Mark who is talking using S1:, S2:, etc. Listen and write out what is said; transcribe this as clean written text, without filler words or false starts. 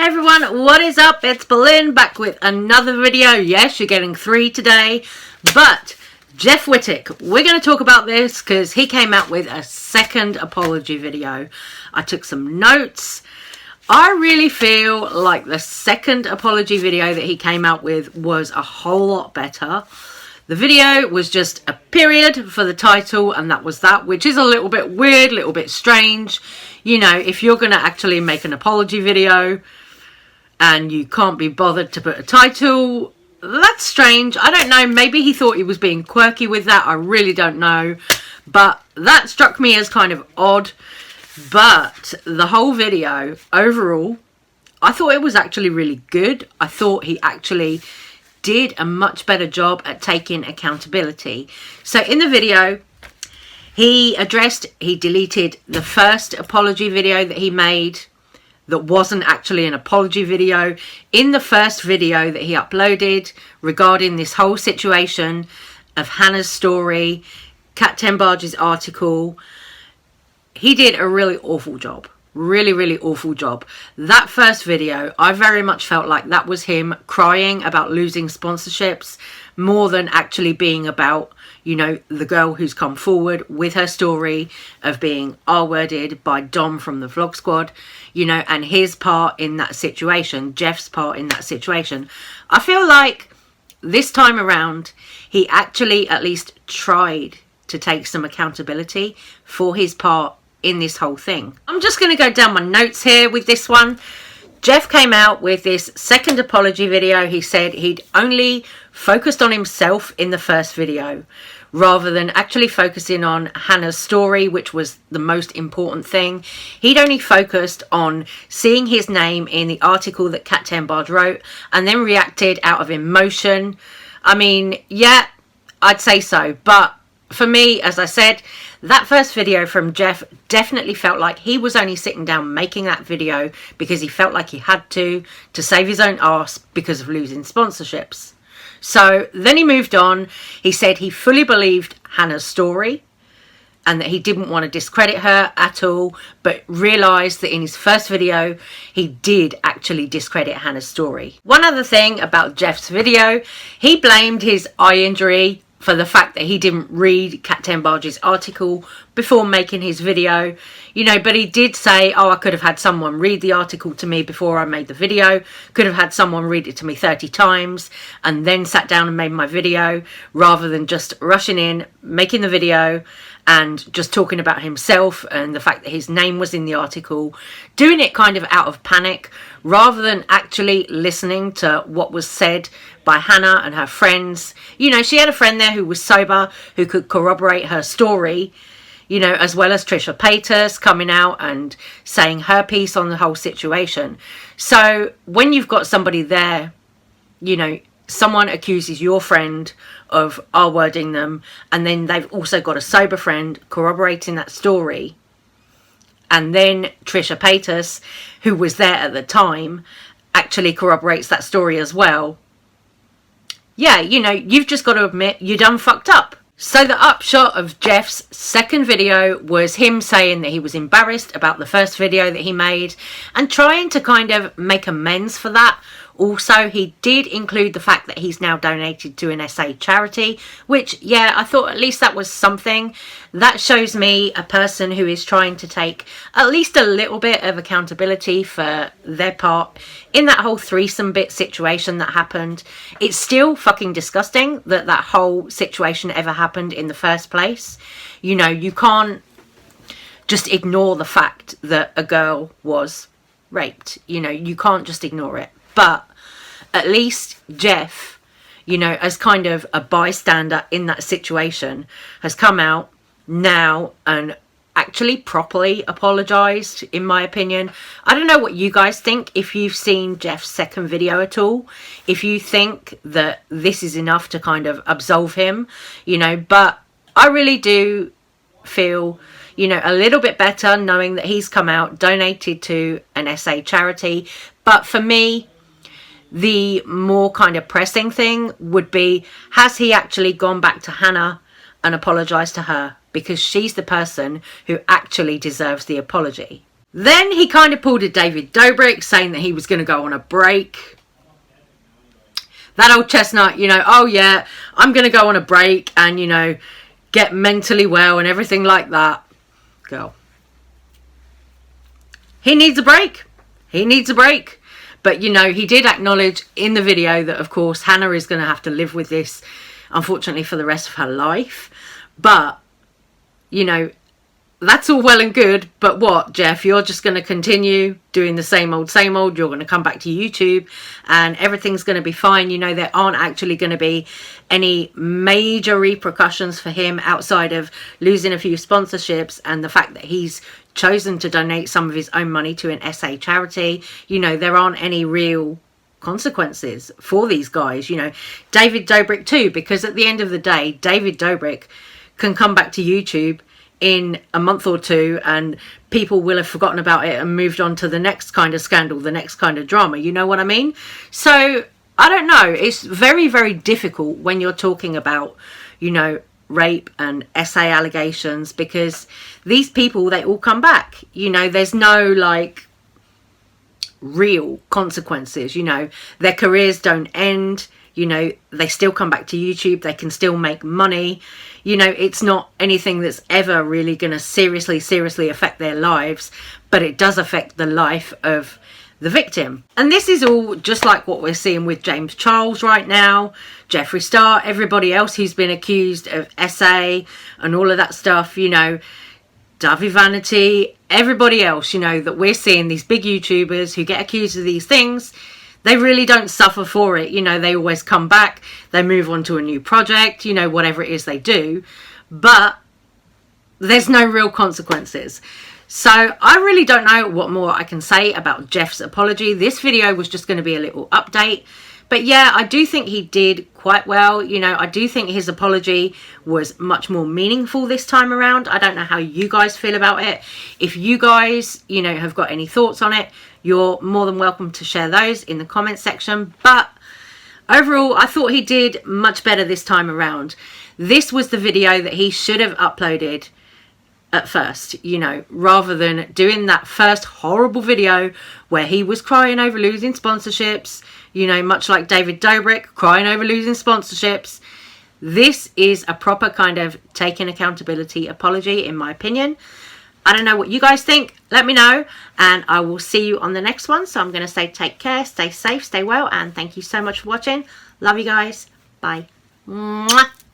S1: Hey everyone, what is up? It's Berlin back with another video. Yes, you're getting 3 today, but Jeff Wittek, we're going to talk about this because he came out with a second apology video. I took some notes. I really feel like the second apology video that he came out with was a whole lot better. The video was just a period for the title, and that was that, which is a little bit weird, a little bit strange. You know, if you're going to actually make an apology video and you can't be bothered to put a title, that's strange. I don't know, maybe he thought he was being quirky with that. I really don't know. But that struck me as kind of odd. But the whole video, overall, I thought it was actually really good. I thought he actually did a much better job at taking accountability. So in the video, he deleted the first apology video that he made that wasn't actually an apology video. In the first video that he uploaded regarding this whole situation of Hannah's story, Captain Barges' article, he did a really awful job. Really awful job. That first video, I very much felt like that was him crying about losing sponsorships more than actually being about, you know, the girl who's come forward with her story of being R-worded by Dom from the Vlog Squad, you know, and his part in that situation, Jeff's part in that situation. I feel like this time around, he actually at least tried to take some accountability for his part in this whole thing. I'm just going to go down my notes here with this one. Jeff came out with this second apology video. He said he'd only focused on himself in the first video rather than actually focusing on Hannah's story, which was the most important thing. He'd only focused on seeing his name in the article that Captain Barge wrote and then reacted out of emotion. I mean, yeah, I'd say so. But for me, as I said, that first video from Jeff definitely felt like he was only sitting down making that video because he felt like he had to save his own arse because of losing sponsorships. So then he moved on. He said he fully believed Hannah's story and that he didn't want to discredit her at all, but realised that in his first video, he did actually discredit Hannah's story. One other thing about Jeff's video, he blamed his eye injury for the fact that he didn't read Captain Barges' article before making his video, you know, but he did say, oh, I could have had someone read the article to me before I made the video, could have had someone read it to me 30 times and then sat down and made my video, rather than just rushing in, making the video and just talking about himself and the fact that his name was in the article, doing it kind of out of panic, rather than actually listening to what was said by Hannah and her friends. You know, she had a friend there who was sober, who could corroborate her story, you know, as well as Trisha Paytas coming out and saying her piece on the whole situation. So when you've got somebody there, you know, someone accuses your friend of R-wording them, and then they've also got a sober friend corroborating that story, and then Trisha Paytas, who was there at the time, actually corroborates that story as well. Yeah, you know, you've just got to admit you done fucked up. So the upshot of Jeff's second video was him saying that he was embarrassed about the first video that he made and trying to kind of make amends for that. Also, he did include the fact that he's now donated to an SA charity, which, yeah, I thought at least that was something. That shows me a person who is trying to take at least a little bit of accountability for their part in that whole threesome bit situation that happened. It's still fucking disgusting that that whole situation ever happened in the first place. You know, you can't just ignore the fact that a girl was raped. You know, you can't just ignore it. But at least Jeff, you know, as kind of a bystander in that situation, has come out now and actually properly apologised, in my opinion. I don't know what you guys think, if you've seen Jeff's second video at all, if you think that this is enough to kind of absolve him, you know, but I really do feel, you know, a little bit better knowing that he's come out, donated to an SA charity. But for me, the more kind of pressing thing would be, has he actually gone back to Hannah and apologised to her? Because she's the person who actually deserves the apology. Then he kind of pulled a David Dobrik, saying that he was going to go on a break. That old chestnut, you know, oh yeah, I'm going to go on a break and, you know, get mentally well and everything like that. Girl. He needs a break. He needs a break. But, you know, he did acknowledge in the video that, of course, Hannah is going to have to live with this, unfortunately, for the rest of her life. But, you know, that's all well and good, but what, Jeff? You're just going to continue doing the same old, same old. You're going to come back to YouTube and everything's going to be fine. You know, there aren't actually going to be any major repercussions for him outside of losing a few sponsorships and the fact that he's chosen to donate some of his own money to an SA charity. You know, there aren't any real consequences for these guys. You know, David Dobrik too, because at the end of the day, David Dobrik can come back to YouTube in a month or two and people will have forgotten about it and moved on to the next kind of scandal, the next kind of drama, you know what I mean? So I don't know, it's very, very difficult when you're talking about, you know, rape and SA allegations, because these people, they all come back, you know, there's no like real consequences, you know, their careers don't end, you know, they still come back to YouTube, they can still make money. You know, it's not anything that's ever really going to seriously affect their lives, but it does affect the life of the victim. And this is all just like what we're seeing with James Charles right now, Jeffree Star, everybody else who's been accused of SA and all of that stuff, you know, Davy Vanity, everybody else, you know, that we're seeing, these big YouTubers who get accused of these things. They really don't suffer for it. You know, they always come back. They move on to a new project, you know, whatever it is they do. But there's no real consequences. So I really don't know what more I can say about Jeff's apology. This video was just going to be a little update. But yeah, I do think he did quite well. You know, I do think his apology was much more meaningful this time around. I don't know how you guys feel about it. If you guys, you know, have got any thoughts on it, you're more than welcome to share those in the comment section. But overall, I thought he did much better this time around. This was the video that he should have uploaded at first, you know, rather than doing that first horrible video where he was crying over losing sponsorships, you know, much like David Dobrik, crying over losing sponsorships. This is a proper kind of taking accountability apology, in my opinion. I don't know what you guys think. Let me know, and I will see you on the next one. So I'm going to say take care, stay safe, stay well, and thank you so much for watching. Love you guys. Bye. Mwah.